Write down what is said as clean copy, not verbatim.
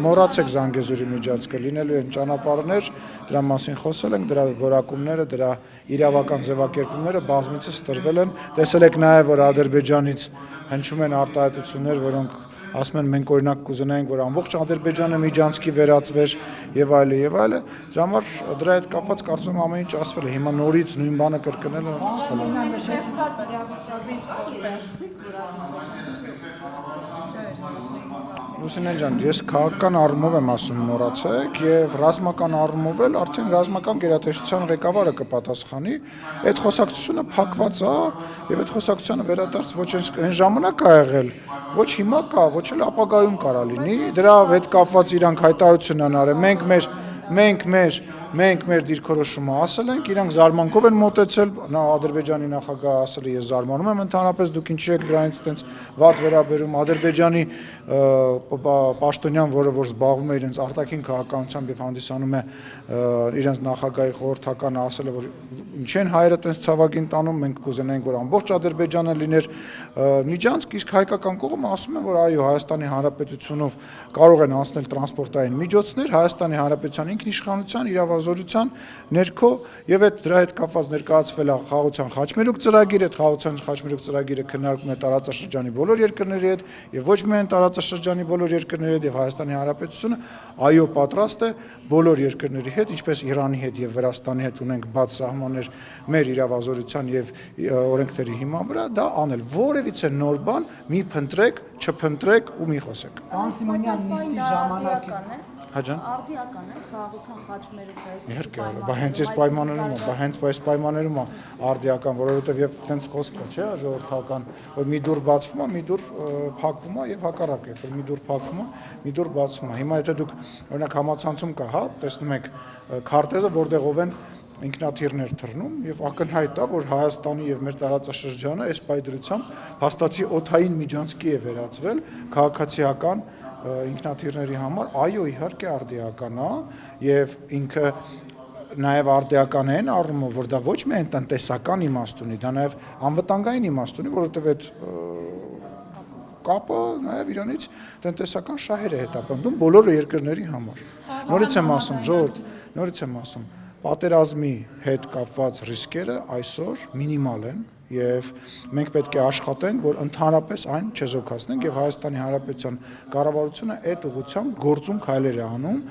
մոռացեք Զանգեզուրի միջանցքը, լինելու են ճանապարհներ, դրա մասին խոսել ենք, դրա որակումները, դրա իրավական ձևակերպումները բազմիցս տրվել են, տեսել եք նաև, որ Ադրբեջանից հնչում են արտահայտություններ, որոնք ասում են մենք օրինակ կուզենայինք, որ ամբողջ Ադրբեջանը միջանցքի վերածվեր եւ այլն եւ այլն, դրա համար դրա հետ կապված կարծում եմ ամեն ինչ ասվել է, հիմա նորից նույն բանը կրկնելը սխալ է։ Լուսինե ջան, ես քաղաքական առումով եմ ասում մոռացեք եւ ռազմական առումով էլ արդեն ռազմական գերատեսչության ղեկավարը կպատասխանի, այդ խոսակցությունը փակված է եւ այդ խոսակցությանը վերադարձ ոչ այն ժամանակ ա եղել, ոչ հիմա կա, ոչ էլ ապագայում կարա լինի, դրա հետ կապված իրանք հայտարարություն են արել, մենք մեր դիրքորոշումը ասել ենք, իրանք զարմանքով են մոտեցել, Ադրբեջանի նախագահը ասել է ես զարմանում եմ ընդհանրապես դուք ինչի եք դրանից այդպես վատ վերաբերում, Ադրբեջանի պաշտոնյան, որը որ զբաղվում է իրենց արտաքին քաղաքականությամբ եւ հանդիսանում է իրենց նախագահի խորհրդականը, ասել է որ ինչ են հայերը այդպես ցավագին տանում, մենք կուզենայինք որ ամբողջ Ադրբեջանը լիներ միջանցք, իսկ հայկական կողմը ասում է որ այո Հայաստանի Հանրապետությունով կարող են անցնել տրանսպորտային միջոցներ, Հայաստանի Հանրապետության ինքնիշխանության իրավազորության ներքո եւ այդ դրա հետ կապված ներկայացվել է խաղաղության խաչմերուկ ծրագիր, այդ խաղաղության խաչմերուկ ծրագիրը քննարկվում է տարածաշրջանի բոլոր երկրների հետ եւ ոչ միայն տարածաշրջանի բոլոր երկրների հետ եւ Հայաստանի Հանրապետությունը այո պատրաստ է բոլոր երկրների հետ, ինչպես Իրանի հետ եւ Վրաստանի հետ ունենք բաց սահմաններ մեր իրավազորության եւ օրենքների հիման վրա, դա անել որևիցե նոր բան մի փնտրեք, չփնտրեք ու մի խոսեք։ Պարոն Սիմոնյան, նիստի ժամանակ արդիական է խաղաղության խաչմերուկը Իհարկե, բա հենց այս պայմաններում է արդիական, որովհետև եւ տենց խոսք է, չէ՞, ժողովրդական, որ մի դուր բացվում է, մի դուր փակվում է եւ հակառակը, որ մի դուր փակվում է, մի դուր բացվում է։ Հիմա եթե դուք օրինակ համացանցում կա, հա, տեսնում եք քարտեզը, որտեղով են ինքնաթիռներ թռնում եւ ակնհայտ է, որ Հայաստանի եւ մեր տարածաշրջանը այս պայդրությամբ հաստատի օդային միջանցքի է վերածվել քաղաքացիական ինքնաթիռների համար, այո, իհարկե արդիական է եւ ինքը նաեւ արդիական է այն առումով, որ դա ոչ միայն տնտեսական իմաստ ունի, դա նաեւ անվտանգային իմաստ ունի, որովհետեւ այդ կապը նաեւ իրանից տնտեսական շահեր է հետապնդում բոլոր երկրների համար։ Նորից եմ ասում, ժողովուրդ, նորից եմ ասում, պատերազմի հետ կապված ռիսկերը այսօր մինիմալ են եւ մենք պետք է աշխատենք, որ ընդհանրապես այն չեզոքացնենք եւ Հայաստանի Հանրապետության կառավարությունը այդ ուղղությամբ գործուն քայլեր է անում